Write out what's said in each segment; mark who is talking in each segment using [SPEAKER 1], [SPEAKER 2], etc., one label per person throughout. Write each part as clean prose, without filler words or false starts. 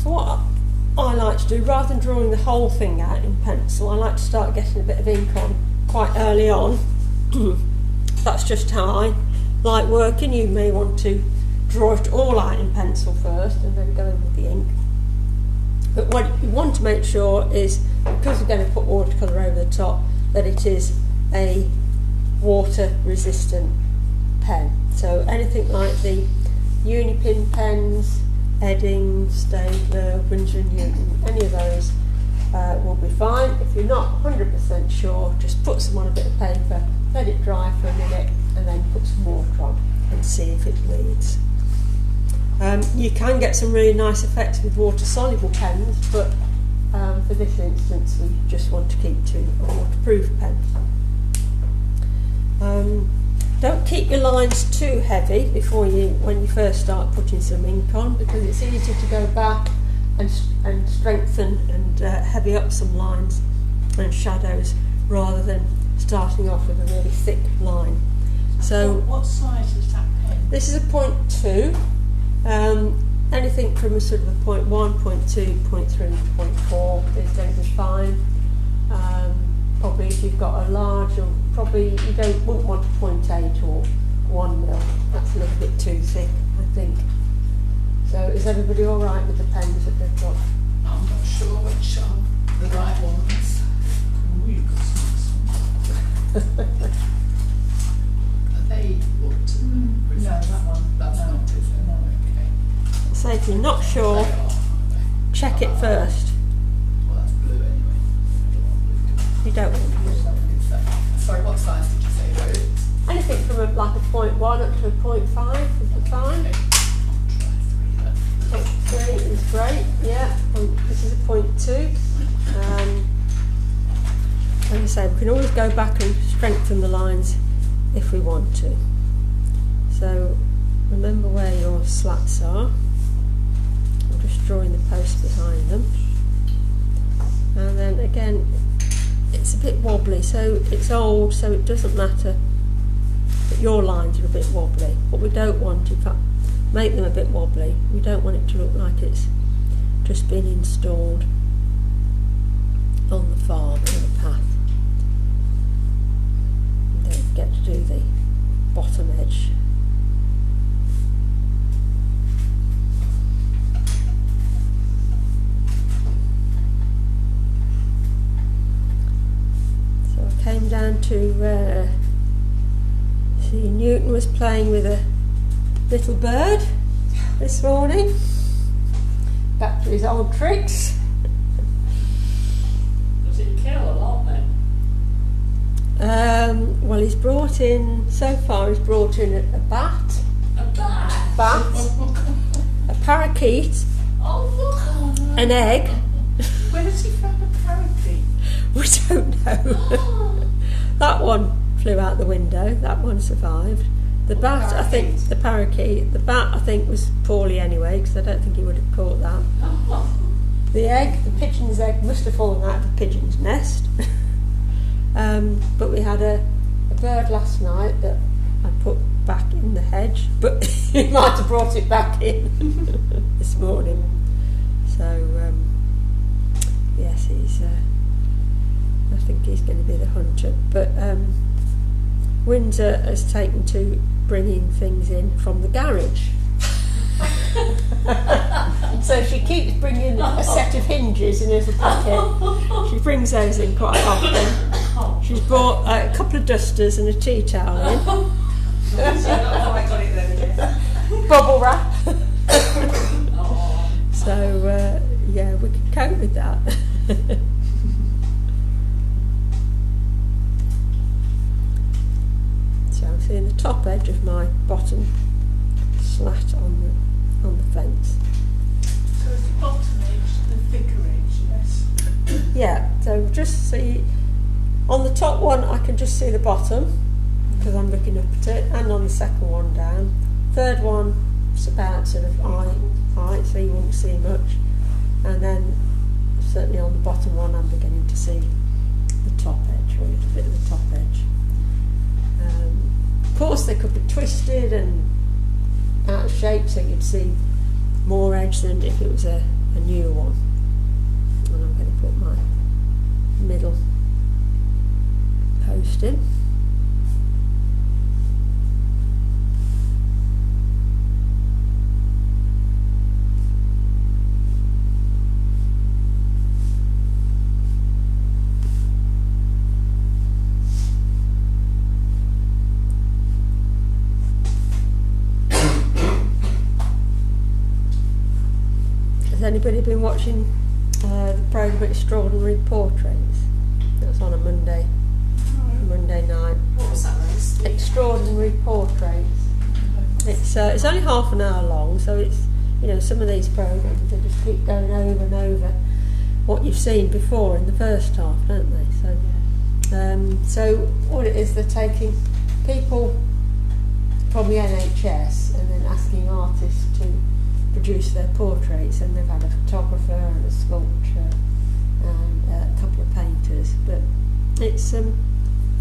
[SPEAKER 1] So what I like to do, rather than drawing the whole thing out in pencil, I like to start getting a bit of ink on quite early on. That's just how I like working. You may want to draw it all out in pencil first and then go in with the ink. But what you want to make sure is, because you're going to put watercolour over the top, that it is a water resistant pen. So anything like the Unipin pens, Edding, Staedtler, Winsor & Newton, any of those will be fine. If you're not 100% sure, just put some on a bit of paper, let it dry for a minute, and then put some water on and see if it bleeds. You can get some really nice effects with water-soluble pens, but for this instance we just want to keep to a waterproof pen. Don't keep your lines too heavy when you first start putting some ink on, because it's easy to go back and strengthen and heavy up some lines and shadows rather than starting off with a really thick line. So
[SPEAKER 2] what size is that pen?
[SPEAKER 1] This is a 0.2. Anything from a sort of a 0.1, 0.2, 0.3, 0.4 is going to be fine. Probably if you've got a large, or probably you wouldn't want a 0.8 or 1 mil. That's a little bit too thick, I think. So is everybody all right with the pens that they've got?
[SPEAKER 2] I'm not sure which are the right ones. Ooh, you've got some nice ones. Are they what? No, that one. No, okay.
[SPEAKER 1] So if you're not sure, check it first.
[SPEAKER 2] Well, that's blue anyway.
[SPEAKER 1] You don't want to.
[SPEAKER 2] Sorry, what size did you say, Rose?
[SPEAKER 1] Anything from like a 0.1 up to a 0.5 would be fine.
[SPEAKER 2] Okay.
[SPEAKER 1] 0.3 is great, yeah. This is a 0.2. Like I say, we can always go back and strengthen the lines if we want to. So remember where your slats are. I'm just drawing the post behind them. And then again, it's a bit wobbly, so it's old, so it doesn't matter that your lines are a bit wobbly. What we don't want, in fact, make them a bit wobbly. We don't want it to look like it's just been installed on the farm, on the path. And don't forget to do the bottom edge. So I came down to see Newton was playing with a little bird this morning. Back to his old tricks.
[SPEAKER 2] Does it kill a lot then?
[SPEAKER 1] Well, he's brought in a bat,
[SPEAKER 2] A bat?
[SPEAKER 1] a parakeet,
[SPEAKER 2] Oh, look!
[SPEAKER 1] an egg.
[SPEAKER 2] Where does he find a parakeet?
[SPEAKER 1] We don't know. That one flew out the window. That one survived. The bat, I think, the parakeet, the bat, I think, was poorly anyway, because I don't think he would have caught that. The egg, the pigeon's egg, must have fallen out of the pigeon's nest. But we had a bird last night that I put back in the hedge, but he might have brought it back in this morning. So, yes, I think he's going to be the hunter. But Windsor has taken to bringing things in from the garage. So she keeps bringing a set of hinges in a little packet. She brings those in quite often. She's brought a couple of dusters and a tea towel in. Bubble wrap. So yeah, we can cope with that. So I'm seeing the top edge of my bottom slat on the fence.
[SPEAKER 2] So is the bottom edge the thicker edge, yes?
[SPEAKER 1] Yeah, so just see on the top one I can just see the bottom because I'm looking up at it, and on the second one down. Third one it's about sort of eye height, so you won't see much, and then certainly on the bottom one I'm beginning to see the top edge, or a little bit of the top edge. Of course they could be twisted and out of shape, so you'd see more edge than if it was a new one. And I'm going to put my middle post in. Has anybody been watching the programme Extraordinary Portraits? That's on a Monday night.
[SPEAKER 2] What was that, Rose?
[SPEAKER 1] Extraordinary Portraits. It's only half an hour long, so it's, you know, some of these programmes, they just keep going over and over what you've seen before in the first half, don't they? So what it is, they're taking people from the NHS and then asking artists to produce their portraits, and they've had a photographer and a sculptor and a couple of painters. But it's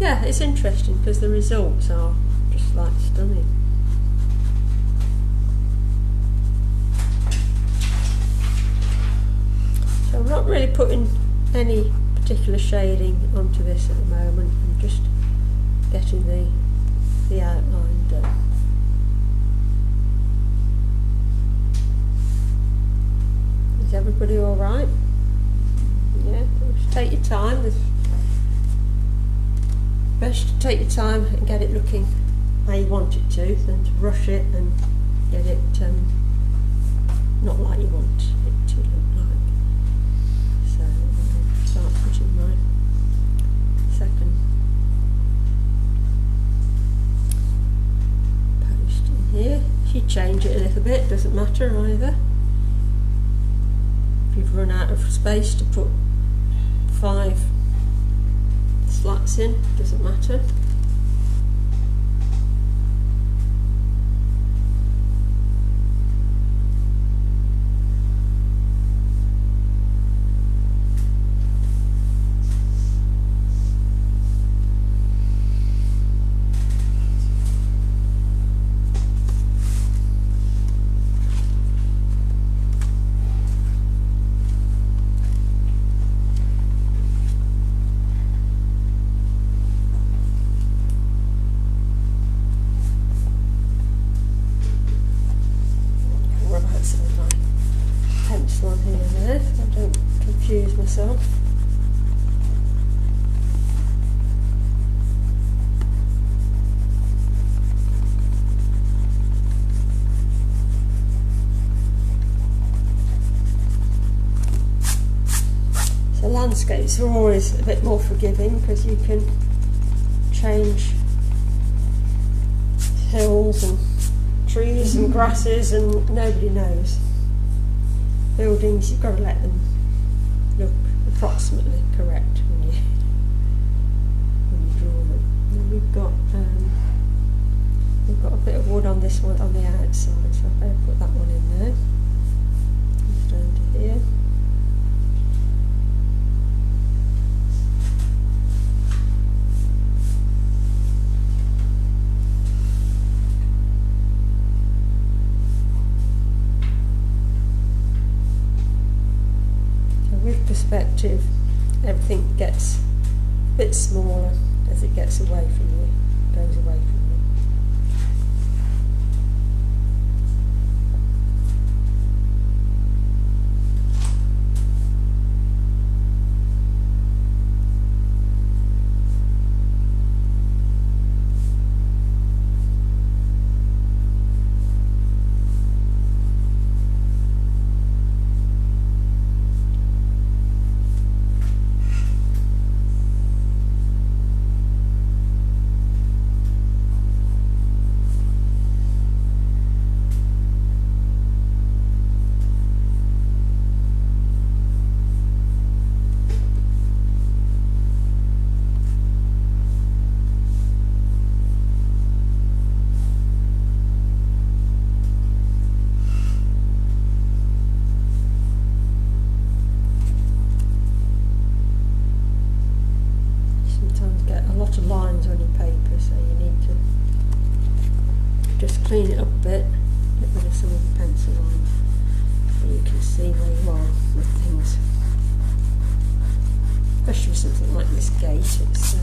[SPEAKER 1] it's interesting because the results are just like stunning. So I'm not really putting any particular shading onto this at the moment. I'm just getting the outline done. Is everybody all right? Yeah, just take your time. It's best to take your time and get it looking how you want it to, than to rush it and get it not like you want it to look like. So I'm going to start putting my second post in here. If you change it a little bit, doesn't matter either. You've run out of space to put 5 slats in, doesn't matter. One here and there, so I don't confuse myself. So landscapes are always a bit more forgiving because you can change hills and trees and grasses and nobody knows. Buildings, you've got to let them look approximately correct when you draw them. And we've got a bit of wood on this one on the outside, so I better put that one in there. Just down to here. With perspective, everything gets a bit smaller as it gets away from you, goes away from you. see where you are with things. Especially with something like this gate, it's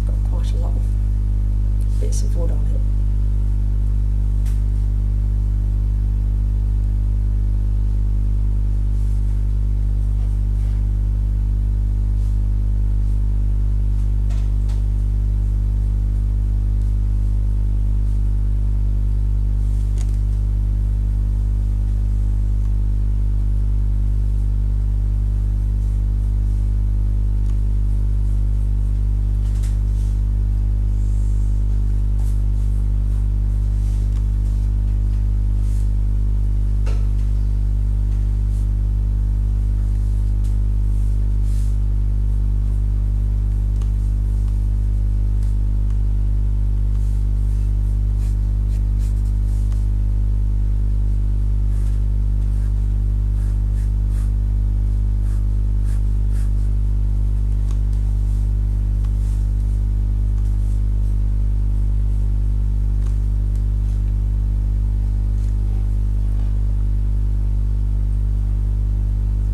[SPEAKER 1] got quite a lot of bits of wood on it.